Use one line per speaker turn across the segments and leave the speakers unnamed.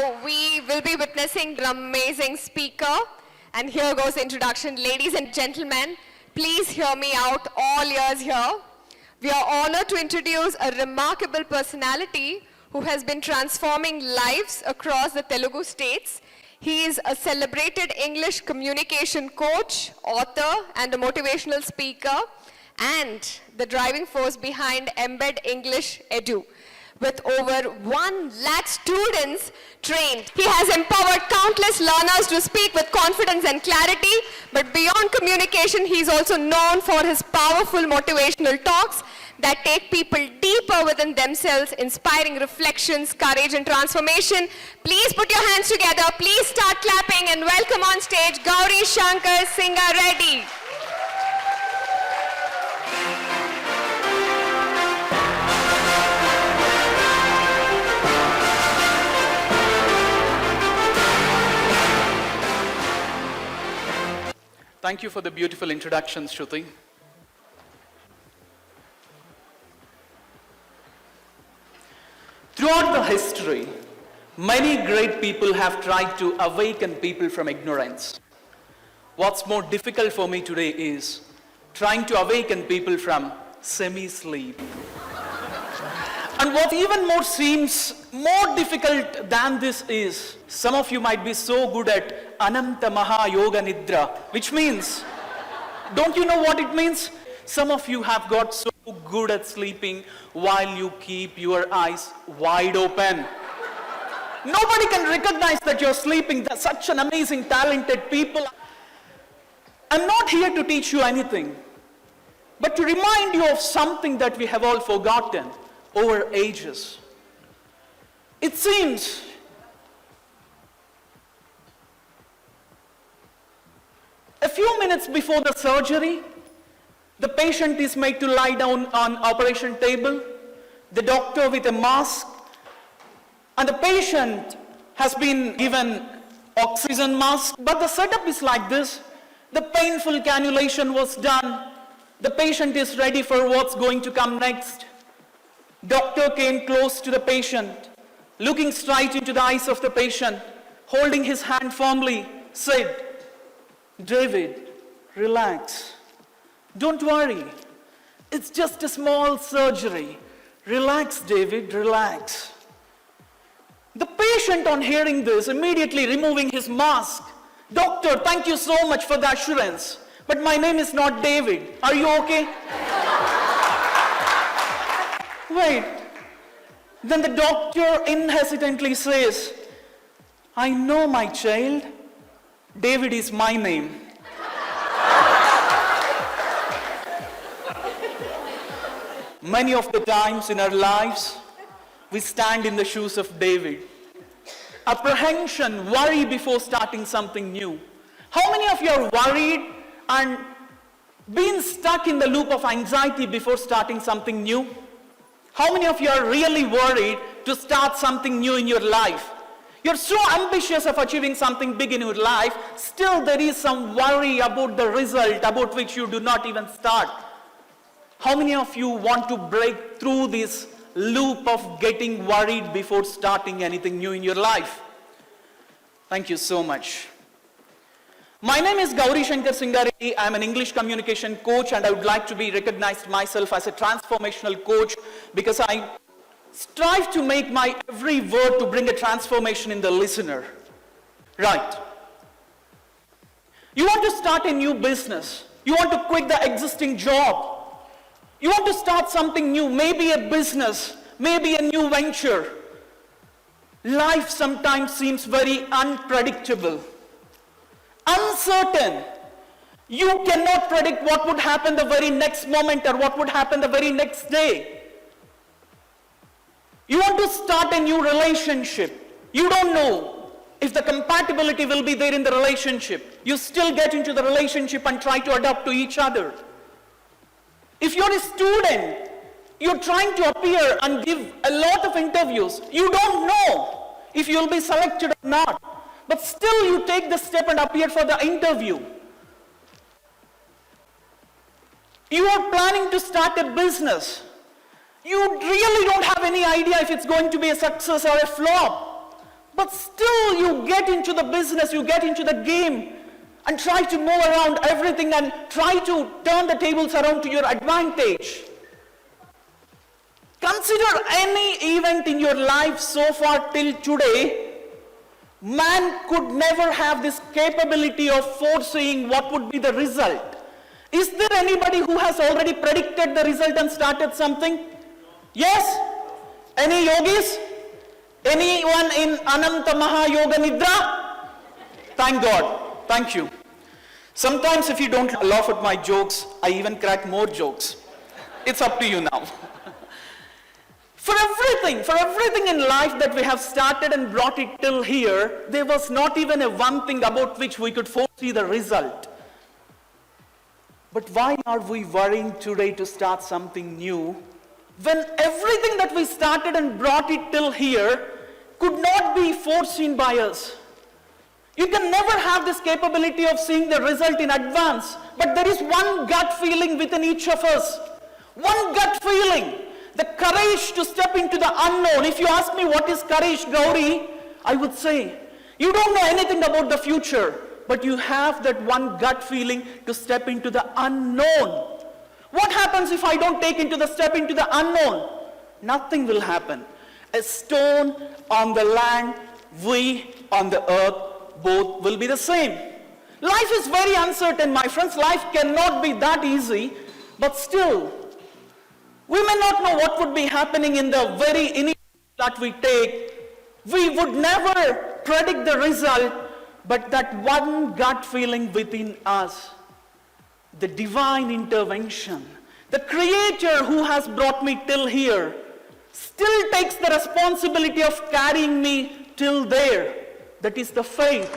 Now we will be witnessing an amazing speaker. And here goes the introduction. Ladies and gentlemen, please hear me out, all ears here. We are honored to introduce a remarkable personality who has been transforming lives across the Telugu states. He is a celebrated English communication coach, author, and a motivational speaker, and the driving force behind Embed English Edu. With over 1 lakh students trained, he has empowered countless learners to speak with confidence and clarity. But beyond communication, he is also known for his powerful motivational talks that take people deeper within themselves, inspiring reflections, courage, and transformation. Please put your hands together. Please start clapping and welcome on stage Gowri Sankar Singareddy.
Thank you for the beautiful introduction, Shruti. Throughout the history, many great people have tried to awaken people from ignorance. What's more difficult for me today is trying to awaken people from semi-sleep. And what even more seems more difficult than this is, some of you might be so good at Ananta Maha Yoga Nidra, which means, don't you know what it means? Some of you have got so good at sleeping while you keep your eyes wide open. Nobody can recognize that you're sleeping. They're such an amazing, talented people. I'm not here to teach you anything, but to remind you of something that we have all forgotten over ages. It seems a few minutes before the surgery, the patient is made to lie down on operation table, the doctor with a mask, and the patient has been given oxygen mask. But the setup is like this. The painful cannulation was done. The patient is ready for what's going to come next. Doctor came close to the patient, looking straight into the eyes of the patient, holding his hand firmly, said, "David, relax. Don't worry. It's just a small surgery. Relax, David, relax." The patient, on hearing this, immediately removing his mask, "Doctor, thank you so much for the assurance, but my name is not David. Are you okay?" Wait. Then the doctor inhesitantly says, "I know, my child. David is my name." Many of the times in our lives, we stand in the shoes of David. Apprehension, worry before starting something new. How many of you are worried and been stuck in the loop of anxiety before starting something new? How many of you are really worried to start something new in your life? You're so ambitious of achieving something big in your life, still there is some worry about the result about which you do not even start. How many of you want to break through this loop of getting worried before starting anything new in your life? Thank you so much. My name is Gowri Sankar Singareddy. I'm an English communication coach, and I would like to be recognized myself as a transformational coach because I strive to make my every word to bring a transformation in the listener. Right. You want to start a new business. You want to quit the existing job. You want to start something new, maybe a business, maybe a new venture. Life sometimes seems very unpredictable, uncertain. You cannot predict what would happen the very next moment or what would happen the very next day. You want to start a new relationship. You don't know if the compatibility will be there in the relationship. You still get into the relationship and try to adapt to each other. If you're a student, you're trying to appear and give a lot of interviews. You don't know if you'll be selected or not. But still you take the step and appear for the interview. You are planning to start a business. You really don't have any idea if it's going to be a success or a flop. But still you get into the business, you get into the game and try to move around everything and try to turn the tables around to your advantage. Consider any event in your life so far till today. Man could never have this capability of foreseeing what would be the result. Is there anybody who has already predicted the result and started something? Yes? Any yogis? Anyone in Ananta Mahayoga Nidra? Thank God. Thank you. Sometimes if you don't laugh at my jokes, I even crack more jokes. It's up to you now. For everything in life that we have started and brought it till here, there was not even a one thing about which we could foresee the result. But why are we worrying today to start something new when everything that we started and brought it till here could not be foreseen by us? You can never have this capability of seeing the result in advance, but there is one gut feeling within each of us. One gut feeling. The courage to step into the unknown. If you ask me what is courage, Gowri, I would say, you don't know anything about the future, but you have that one gut feeling to step into the unknown. What happens if I don't take step into the unknown? Nothing will happen. A stone on the land, we on the earth, both will be the same. Life is very uncertain, my friends. Life cannot be that easy, but still, we may not know what would be happening in the very initial that we take. We would never predict the result, but that one gut feeling within us, the divine intervention, the Creator who has brought me till here, still takes the responsibility of carrying me till there. That is the faith.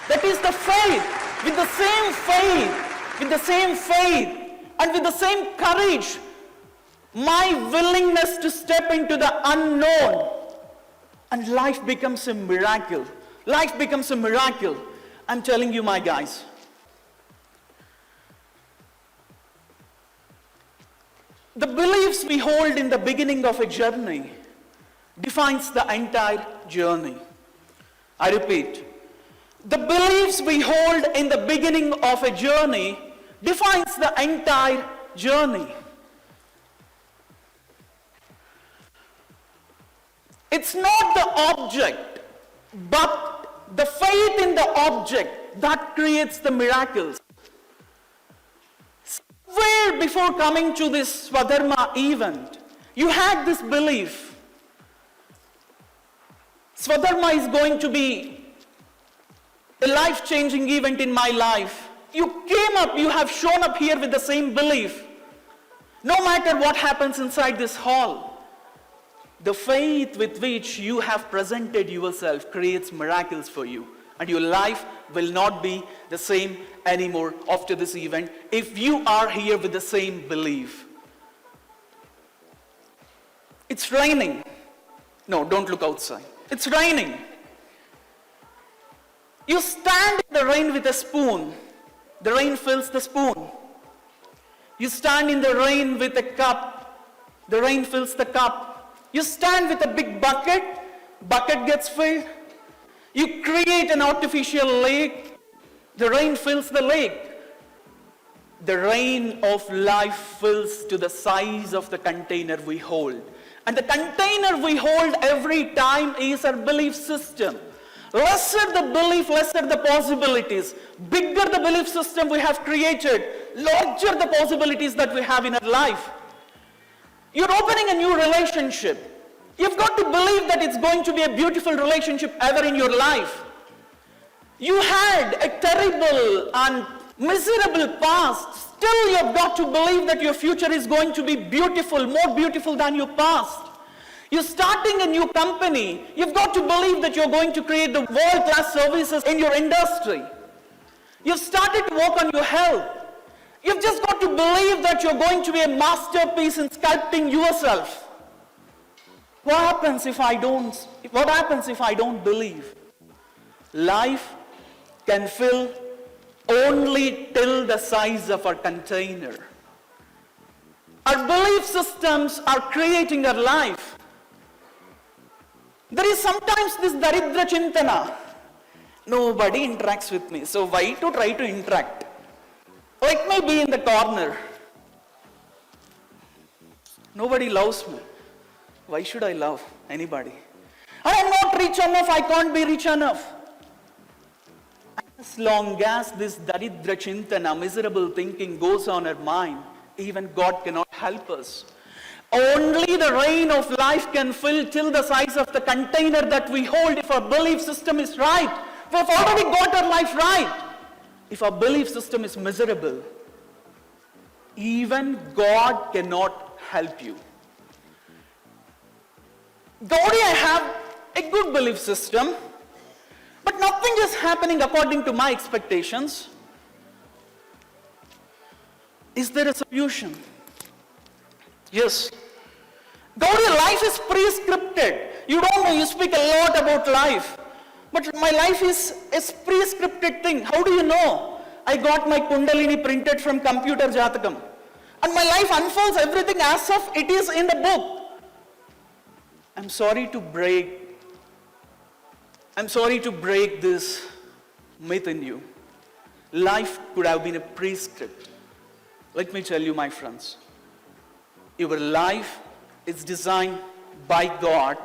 That is the faith. With the same faith, with the same faith, and with the same courage, my willingness to step into the unknown, and life becomes a miracle. Life becomes a miracle. I'm telling you, my guys. The beliefs we hold in the beginning of a journey defines the entire journey. I repeat, the beliefs we hold in the beginning of a journey defines the entire journey. It's not the object, but the faith in the object that creates the miracles. Somewhere before coming to this Swadharma event, you had this belief. Swadharma is going to be a life-changing event in my life. You came up, you have shown up here with the same belief. No matter what happens inside this hall, the faith with which you have presented yourself creates miracles for you. And your life will not be the same anymore after this event if you are here with the same belief. It's raining. No, don't look outside. It's raining. You stand in the rain with a spoon. The rain fills the spoon. You stand in the rain with a cup. The rain fills the cup. You stand with a big bucket. Bucket gets filled. You create an artificial lake. The rain fills the lake. The rain of life fills to the size of the container we hold. And the container we hold every time is our belief system. Lesser the belief, lesser the possibilities. Bigger the belief system we have created, larger the possibilities that we have in our life. You're opening a new relationship. You've got to believe that it's going to be a beautiful relationship ever in your life. You had a terrible and miserable past. Still, you've got to believe that your future is going to be beautiful, more beautiful than your past. You're starting a new company. You've got to believe that you're going to create the world-class services in your industry. You've started to work on your health. You've just got to believe that you're going to be a masterpiece in sculpting yourself. What happens if I don't believe? Life can fill only till the size of our container. Our belief systems are creating our life. There is sometimes this daridra chintana. Nobody interacts with me, so why to try to interact? Let me be in the corner. Nobody loves me. Why should I love anybody? I am not rich enough, I can't be rich enough. As long as this daridra chintana, miserable thinking goes on our mind, even God cannot help us. Only the rain of life can fill till the size of the container that we hold if our belief system is right. We have already got our life right. If our belief system is miserable, even God cannot help you. Gowri, I have a good belief system, but nothing is happening according to my expectations. Is there a solution? Yes. Gowri, life is prescripted. You don't know, you speak a lot about life. But my life is a prescripted thing. How do you know? I got my Kundalini printed from computer Jatakam. And my life unfolds everything as if it is in the book. I'm sorry to break this myth in you. Life could have been a prescript. Let me tell you, my friends, your life is designed by God,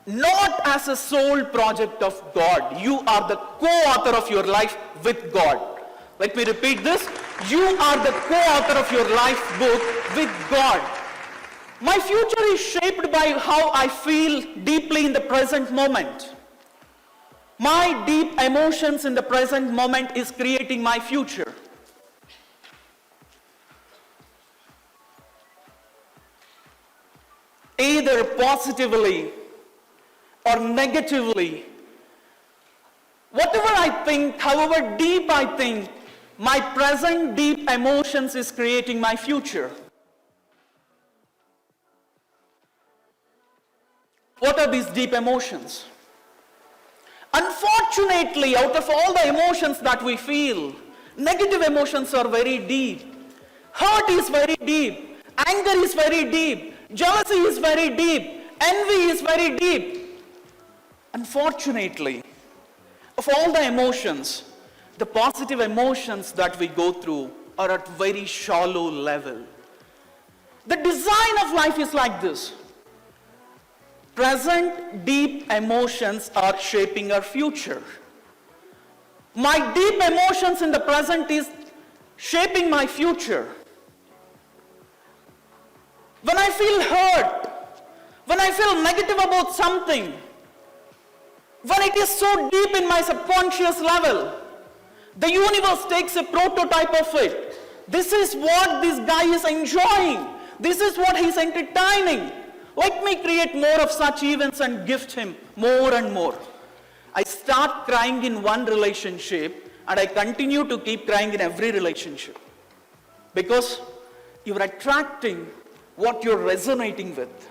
not as a sole project of God. You are the co-author of your life with God. Let me repeat this. You are the co-author of your life book with God. My future is shaped by how I feel deeply in the present moment. My deep emotions in the present moment is creating my future. Either positively or negatively, whatever I think, however deep I think, my present deep emotions is creating my future. What are these deep emotions? Unfortunately, out of all the emotions that we feel, negative emotions are very deep. Hurt is very deep. Anger is very deep. Jealousy is very deep. Envy is very deep. Unfortunately, of all the emotions, the positive emotions that we go through are at very shallow level. The design of life is like this. Present deep emotions are shaping our future. My deep emotions in the present is shaping my future. When I feel hurt, when I feel negative about something, when it is so deep in my subconscious level, the universe takes a prototype of it. This is what this guy is enjoying. This is what he's entertaining. Let me create more of such events and gift him more and more. I start crying in one relationship and I continue to keep crying in every relationship. Because you're attracting what you're resonating with.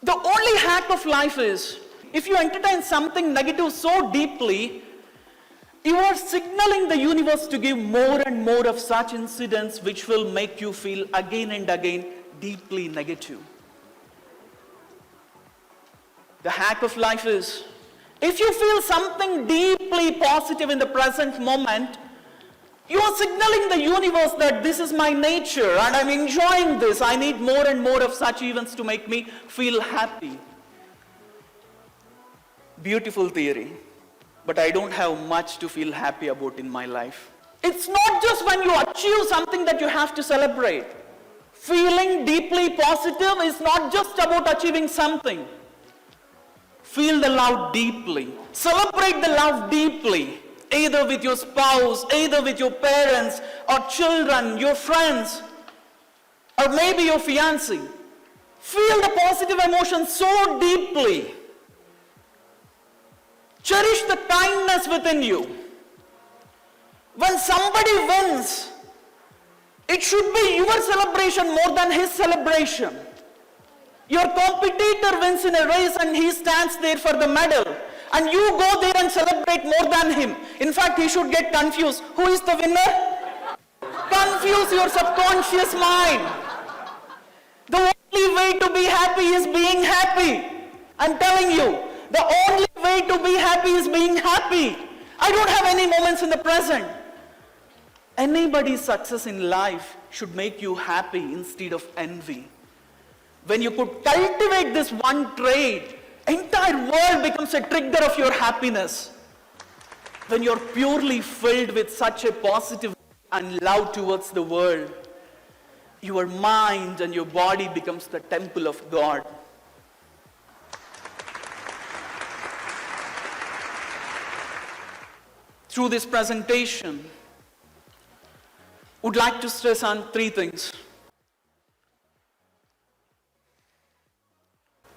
The only hack of life is, if you entertain something negative so deeply, you are signaling the universe to give more and more of such incidents which will make you feel again and again deeply negative. The hack of life is, if you feel something deeply positive in the present moment, you are signaling the universe that this is my nature and I'm enjoying this. I need more and more of such events to make me feel happy. Beautiful theory, but I don't have much to feel happy about in my life. It's not just when you achieve something that you have to celebrate. Feeling deeply positive is not just about achieving something. Feel the love deeply. Celebrate the love deeply. Either with your spouse, either with your parents, or children, your friends, or maybe your fiancé. Feel the positive emotions so deeply. Cherish the kindness within you. When somebody wins, it should be your celebration more than his celebration. Your competitor wins in a race and he stands there for the medal. And you go there and celebrate more than him. In fact, he should get confused. Who is the winner? Confuse your subconscious mind. The only only way to be happy is being happy. I'm telling you, the only way to be happy is being happy. I don't have any moments in the present. Anybody's success in life should make you happy instead of envy. When you could cultivate this one trait, entire world becomes a trigger of your happiness. When you're purely filled with such a positive and love towards the world, your mind and your body becomes the temple of God. Through this presentation, would like to stress on three things.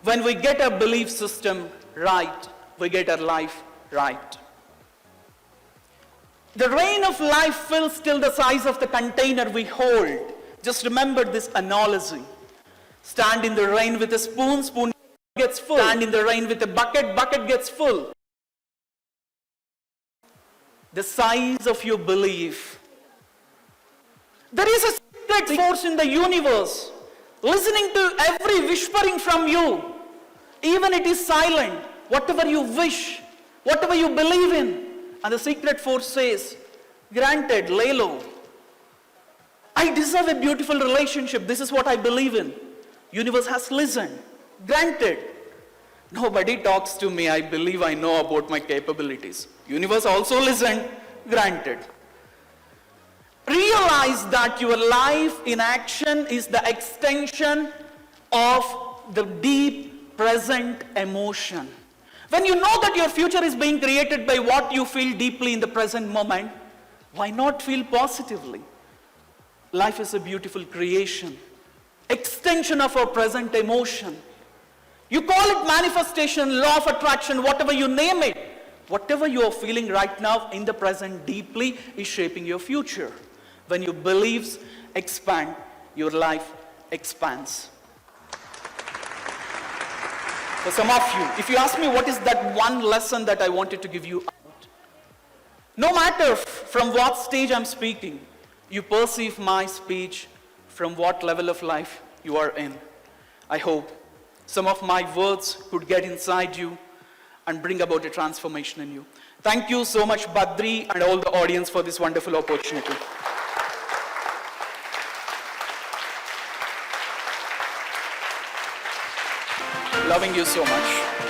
When we get our belief system right, we get our life right. The rain of life fills till the size of the container we hold. Just remember this analogy. Stand in the rain with a spoon, spoon gets full. Stand in the rain with a bucket, bucket gets full. The size of your belief. There is a secret force in the universe, listening to every whispering from you. Even it is silent. Whatever you wish, whatever you believe in. And the secret force says, granted, lay low. I deserve a beautiful relationship. This is what I believe in. Universe has listened. Granted. Nobody talks to me. I believe I know about my capabilities. Universe also listened. Granted. Realize that your life in action is the extension of the deep present emotion. When you know that your future is being created by what you feel deeply in the present moment, why not feel positively? Life is a beautiful creation, extension of our present emotion. You call it manifestation, law of attraction, whatever you name it. Whatever you are feeling right now in the present deeply is shaping your future. When your beliefs expand, your life expands. For some of you, if you ask me what is that one lesson that I wanted to give you out, no matter from what stage I'm speaking, you perceive my speech from what level of life you are in. I hope some of my words could get inside you and bring about a transformation in you. Thank you so much, Badri, and all the audience for this wonderful opportunity. Loving you so much.